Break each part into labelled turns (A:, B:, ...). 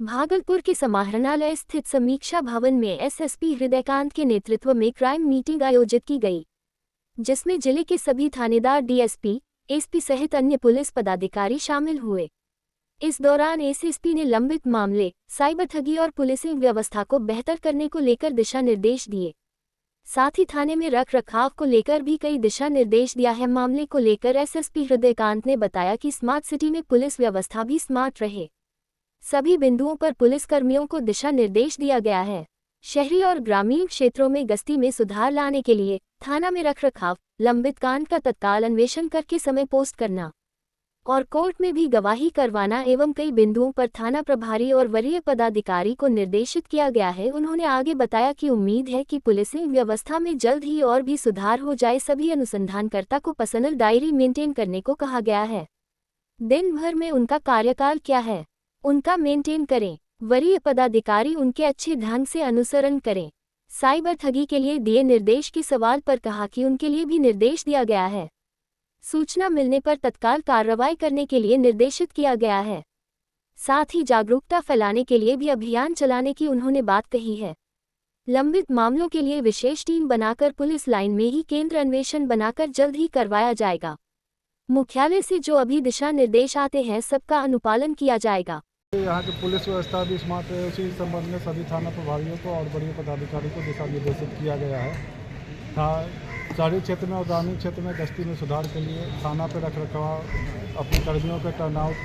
A: भागलपुर के समाहरणालय स्थित समीक्षा भवन में एसएसपी हृदयकांत के नेतृत्व में क्राइम मीटिंग आयोजित की गई, जिसमें जिले के सभी थानेदार, डीएसपी, एसपी सहित अन्य पुलिस पदाधिकारी शामिल हुए। इस दौरान एसएसपी ने लंबित मामले, साइबर ठगी और पुलिसिंग व्यवस्था को बेहतर करने को लेकर दिशा निर्देश दिए। साथ ही थाने में रख रखाव को लेकर भी कई दिशा निर्देश दिया है। मामले को लेकर एसएसपी हृदयकांत ने बताया कि स्मार्ट सिटी में पुलिस व्यवस्था भी स्मार्ट रहे। सभी बिंदुओं पर पुलिसकर्मियों को दिशा निर्देश दिया गया है। शहरी और ग्रामीण क्षेत्रों में गश्ती में सुधार लाने के लिए थाना में रखरखाव, लंबित कांड का तत्काल अन्वेषण करके समय पोस्ट करना और कोर्ट में भी गवाही करवाना एवं कई बिंदुओं पर थाना प्रभारी और वरीय पदाधिकारी को निर्देशित किया गया है। उन्होंने आगे बताया कि उम्मीद है कि पुलिसिंग व्यवस्था में जल्द ही और भी सुधार हो जाए। सभी अनुसंधानकर्ता को पर्सनल डायरी मेंटेन करने को कहा गया है। दिन भर में उनका कार्यकाल क्या है, उनका मेंटेन करें। वरीय पदाधिकारी उनके अच्छे ढंग से अनुसरण करें। साइबर ठगी के लिए दिए निर्देश के सवाल पर कहा कि उनके लिए भी निर्देश दिया गया है। सूचना मिलने पर तत्काल कार्रवाई करने के लिए निर्देशित किया गया है। साथ ही जागरूकता फैलाने के लिए भी अभियान चलाने की उन्होंने बात कही है। लंबित मामलों के लिए विशेष टीम बनाकर पुलिस लाइन में ही केंद्र अन्वेषण बनाकर जल्द ही करवाया जाएगा। मुख्यालय से जो अभी दिशा निर्देश आते हैं सबका अनुपालन किया जाएगा।
B: यहाँ की पुलिस व्यवस्था भी स्मार्ट है। उसी संबंध में सभी थाना प्रभारियों को और वरीय पदाधिकारी को दिशा निर्देशित किया गया है। शहरी क्षेत्र में और ग्रामीण क्षेत्र में गश्ती में सुधार के लिए थाना पर रखरखाव, अपने कर्मियों के टर्नआउट,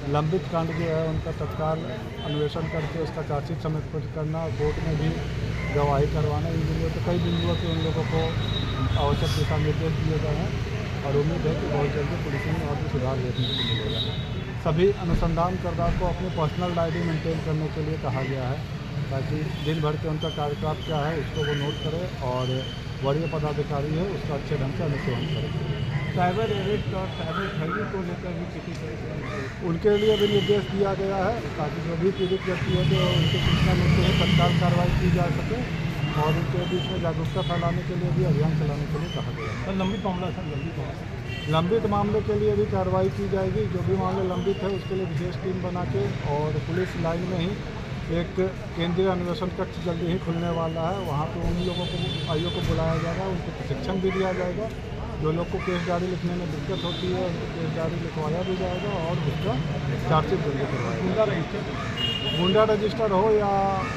B: लंबित कांड जो है उनका तत्काल अन्वेषण करके उसका चार्जशीट समेत करना, कोर्ट में भी गवाही करवाना, इन बिंदुओं तो कई बिंदुओं के उन लोगों को आवश्यक दिशा निर्देश दिए गए हैं और उम्मीद है कि बहुत जल्दी पुलिसिंग में और भी सुधार देखने को मिलेगा। सभी अनुसंधानकर्ता को अपनी पर्सनल डायरी मेंटेन करने के लिए कहा गया है, ताकि दिन भर के उनका कार्यक्रम क्या है उसको वो नोट करें और वरीय पदाधिकारी है उसका अच्छे ढंग से अनुसरण करें। साइबर अरेस्ट और साइबर ठगी को लेकर भी किसी तरह से उनके लिए भी निर्देश दिया गया है, ताकि जो भी पीड़ित व्यक्ति है तो उनकी सूचना मिलते हैं तत्काल कार्रवाई की जा सके और उनके बीच में जागरूकता फैलाने के लिए भी अभियान चलाने के लिए कहा गया है। लंबित मामले के लिए भी कार्रवाई की जाएगी। जो भी मामले लंबित है उसके लिए विशेष टीम बना के और पुलिस लाइन में ही एक केंद्रीय अन्वेषण कक्ष जल्दी ही खुलने वाला है। वहाँ पर उन लोगों को आईओ को बुलाया जाएगा, उनको प्रशिक्षण भी दिया जाएगा। जो लोग को केस डायरी लिखने में दिक्कत होती है उनको केस डायरी लिखवाया भी जाएगा और उसका चार्जशीट जल्दी करवाएगा। गुंडा रजिस्टर हो या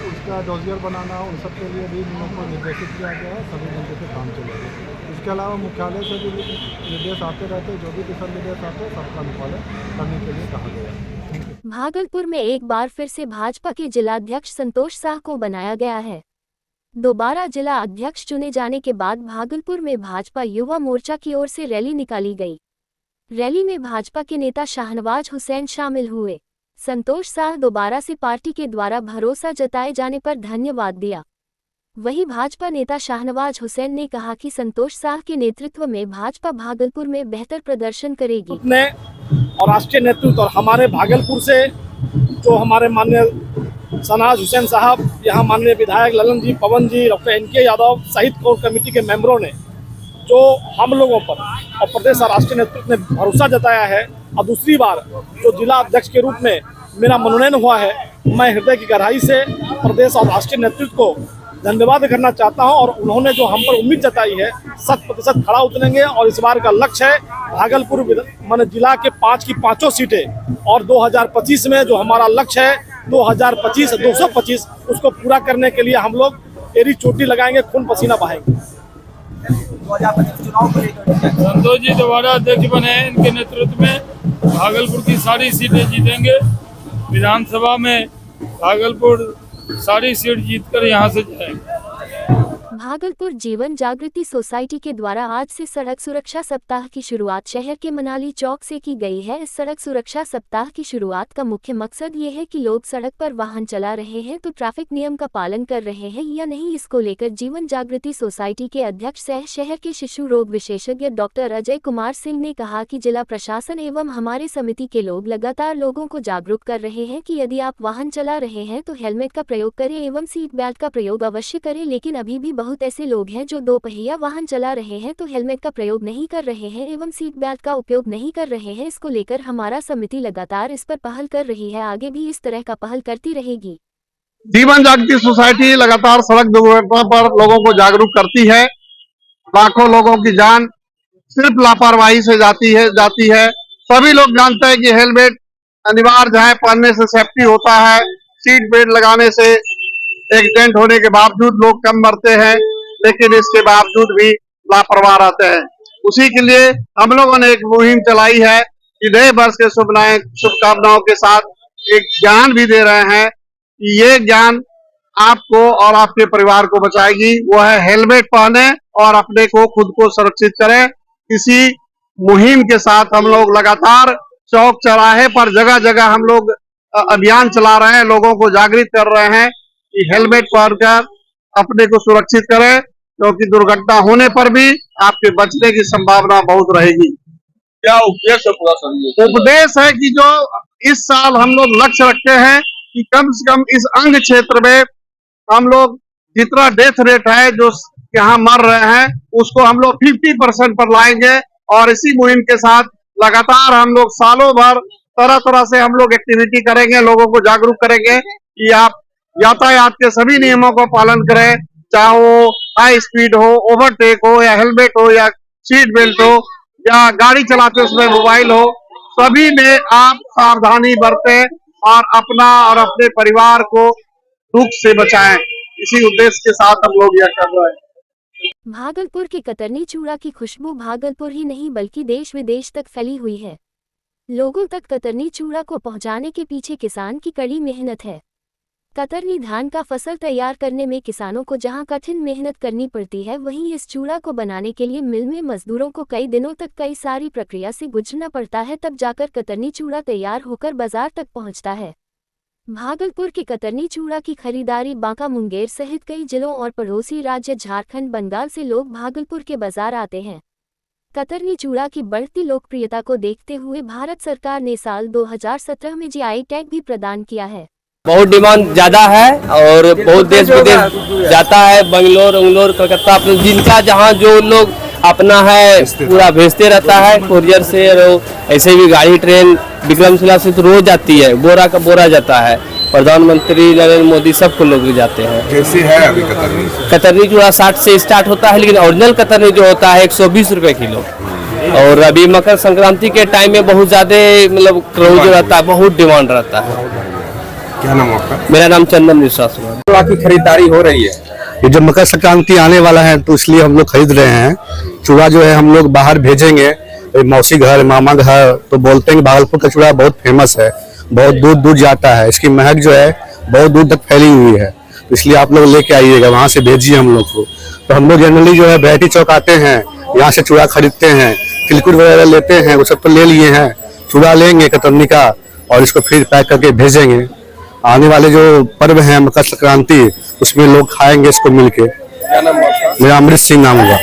B: उसका डोजियर बनाना हो, उन सब के लिए भी इन लोगों को निर्देशित किया गया है। सभी बंदे पे काम चलेगा। इसके अलावा मुख्यालय से भी निर्देश आते रहते, जो भी दिशा निर्देश आते सबका अनुपालन करने के लिए कहा गया है।
A: भागलपुर में एक बार फिर से भाजपा के जिलाध्यक्ष संतोष शाह को बनाया गया है। दोबारा जिला अध्यक्ष चुने जाने के बाद भागलपुर में भाजपा युवा मोर्चा की ओर से रैली निकाली गई। रैली में भाजपा के नेता शाहनवाज हुसैन शामिल हुए। संतोष शाह दोबारा से पार्टी के द्वारा भरोसा जताए जाने पर धन्यवाद दिया। वहीं भाजपा नेता शाहनवाज हुसैन ने कहा कि संतोष शाह के नेतृत्व में भाजपा भागलपुर में बेहतर प्रदर्शन करेगी।
C: और राष्ट्रीय नेतृत्व और हमारे भागलपुर से जो हमारे माननीय शहनाज हुसैन साहब, यहाँ माननीय विधायक ललन जी, पवन जी, डॉक्टर एनके यादव सहित कोर कमेटी के मेंबरों ने जो हम लोगों पर और प्रदेश और राष्ट्रीय नेतृत्व ने भरोसा जताया है और दूसरी बार जो जिला अध्यक्ष के रूप में मेरा मनोनयन हुआ है, मैं हृदय की गहराई से प्रदेश और राष्ट्रीय नेतृत्व को धन्यवाद करना चाहता हूं। और उन्होंने जो हम पर उम्मीद जताई है 100% खड़ा उतरेंगे और इस बार का लक्ष्य है भागलपुर मान जिला के 5 की 5 सीटें और 2025 में जो हमारा लक्ष्य है 225 उसको पूरा करने के लिए हम लोग एड़ी चोटी लगाएंगे, खून पसीना बहाएंगे।
D: संतोष जी दोबारा अध्यक्ष बने हैं, इनके नेतृत्व में भागलपुर की सारी सीटें जीतेंगे। विधानसभा में भागलपुर सारी सीट जीतकर यहां से जाएंगे।
A: भागलपुर जीवन जागृति सोसाइटी के द्वारा आज से सड़क सुरक्षा सप्ताह की शुरुआत शहर के मनाली चौक से की गई है। इस सड़क सुरक्षा सप्ताह की शुरुआत का मुख्य मकसद ये है कि लोग सड़क पर वाहन चला रहे हैं तो ट्रैफिक नियम का पालन कर रहे हैं या नहीं, इसको लेकर जीवन जागृति सोसाइटी के अध्यक्ष सह शहर के शिशु रोग विशेषज्ञ डॉक्टर अजय कुमार सिंह ने कहा कि जिला प्रशासन एवं हमारे समिति के लोग लगातार लोगों को जागरूक कर रहे हैं कि यदि आप वाहन चला रहे हैं तो हेलमेट का प्रयोग करें एवं सीट बेल्ट का प्रयोग अवश्य करें। लेकिन अभी भी बहुत बहुत ऐसे लोग हैं जो दो पहिया वाहन चला रहे हैं तो हेलमेट का प्रयोग नहीं कर रहे हैं एवं सीट बेल्ट का उपयोग नहीं कर रहे हैं। इसको लेकर हमारा समिति लगातार इस पर पहल कर रही है, आगे भी इस तरह का पहल करती रहेगी।
E: जीवन जागृति सोसाइटी लगातार सड़क दुर्घटना पर लोगों को जागरूक करती है। लाखों लोगों की जान सिर्फ लापरवाही से जाती है। सभी लोग जानते हैं कि हेलमेट अनिवार्य है, पहनने से सेफ्टी होता है। सीट बेल्ट लगाने से एक्सीडेंट होने के बावजूद लोग कम मरते हैं, लेकिन इसके बावजूद भी लापरवाह रहते हैं। उसी के लिए हम लोगों ने एक मुहिम चलाई है कि नए वर्ष के शुभकामनाओं के साथ एक ज्ञान भी दे रहे हैं कि ये ज्ञान आपको और आपके परिवार को बचाएगी। वो है हेलमेट पहने और अपने को खुद को सुरक्षित करें। इसी मुहिम के साथ हम लोग लगातार चौक चौराहे पर जगह जगह हम लोग अभियान चला रहे हैं, लोगों को जागृत कर रहे हैं कि हेलमेट पहनकर अपने को सुरक्षित करें, क्योंकि दुर्घटना होने पर भी आपके बचने की संभावना बहुत रहेगी।
F: क्या उपदेश है पूरा सर?
E: उपदेश है कि जो इस साल हम लोग लक्ष्य रखते हैं कि कम से कम इस अंग क्षेत्र में हम लोग जितना डेथ रेट है जो यहाँ मर रहे हैं उसको हम लोग 50% पर लाएंगे। और इसी मुहिम के साथ लगातार हम लोग सालों भर तरह तरह से हम लोग एक्टिविटी करेंगे, लोगों को जागरूक करेंगे कि आप यातायात के सभी नियमों का पालन करें, चाहे वो हाई स्पीड हो, ओवरटेक हो, या हेलमेट हो, या सीट बेल्ट हो, या गाड़ी चलाते समय मोबाइल हो, सभी में आप सावधानी बरतें और अपना और अपने परिवार को दुख से बचाएं। इसी उद्देश्य के साथ हम लोग यह कर रहे हैं।
A: भागलपुर के कतरनी चूड़ा की खुशबू भागलपुर ही नहीं बल्कि देश विदेश तक फैली हुई है। लोगों तक कतरनी चूड़ा को पहुंचाने के पीछे किसान की कड़ी मेहनत है। कतरनी धान का फसल तैयार करने में किसानों को जहां कठिन मेहनत करनी पड़ती है, वहीं इस चूड़ा को बनाने के लिए मिल में मजदूरों को कई दिनों तक कई सारी प्रक्रिया से गुजरना पड़ता है, तब जाकर कतरनी चूड़ा तैयार होकर बाजार तक पहुंचता है। भागलपुर के कतरनी चूड़ा की खरीदारी बांका, मुंगेर सहित कई जिलों और पड़ोसी राज्य झारखंड, बंगाल से लोग भागलपुर के बाजार आते हैं। कतरनी चूड़ा की बढ़ती लोकप्रियता को देखते हुए भारत सरकार ने साल 2017 में GI टैग भी प्रदान किया है।
G: बहुत डिमांड ज्यादा है और बहुत देश विदेश जाता है, बंगलोर, कलकत्ता, अपने जिनका जहाँ जो लोग अपना है पूरा भेजते रहता है कोरियर से। ऐसे भी गाड़ी ट्रेन विक्रमशिला से तो रोज जाती है, बोरा का बोरा जाता है। प्रधानमंत्री नरेंद्र मोदी सबको लोग जाते हैं।
F: कैसे है अभी
G: कतरनी चूड़ा 60 से स्टार्ट होता है, लेकिन ओरिजिनल कतरनी जो होता है 120 रुपए किलो। और अभी मकर संक्रांति के टाइम में बहुत ज्यादा मतलब क्राउड रहता है, बहुत डिमांड रहता है।
F: क्या नाम आपका?
G: मेरा नाम चंदन विश्वास है।
F: चूड़ा की खरीदारी हो रही है,
H: ये जो मकर संक्रांति आने वाला है तो इसलिए हम लोग खरीद रहे हैं। चूड़ा जो है हम लोग बाहर भेजेंगे, मौसी घर, मामा घर, तो बोलते हैं कि भागलपुर का चूड़ा बहुत फेमस है, बहुत दूर दूर जाता है, इसकी महक जो है बहुत दूर तक फैली हुई है। तो इसलिए आप लोग लेके आइएगा, वहाँ से भेजिए हम लोग को। तो हम लोग जनरली जो है वैरायटी चौक आते हैं, यहाँ से चूड़ा खरीदते हैं, तिलकुट वगैरह लेते हैं, वो सब तो ले लिए हैं। चूड़ा लेंगे कतरनी का और इसको फिर पैक करके भेजेंगे। आने वाले जो पर्व है मकर संक्रांति, उसमें लोग खाएंगे इसको मिलके।
F: क्या नाम आपका?
H: मेरा अमृत सिंह नाम होगा।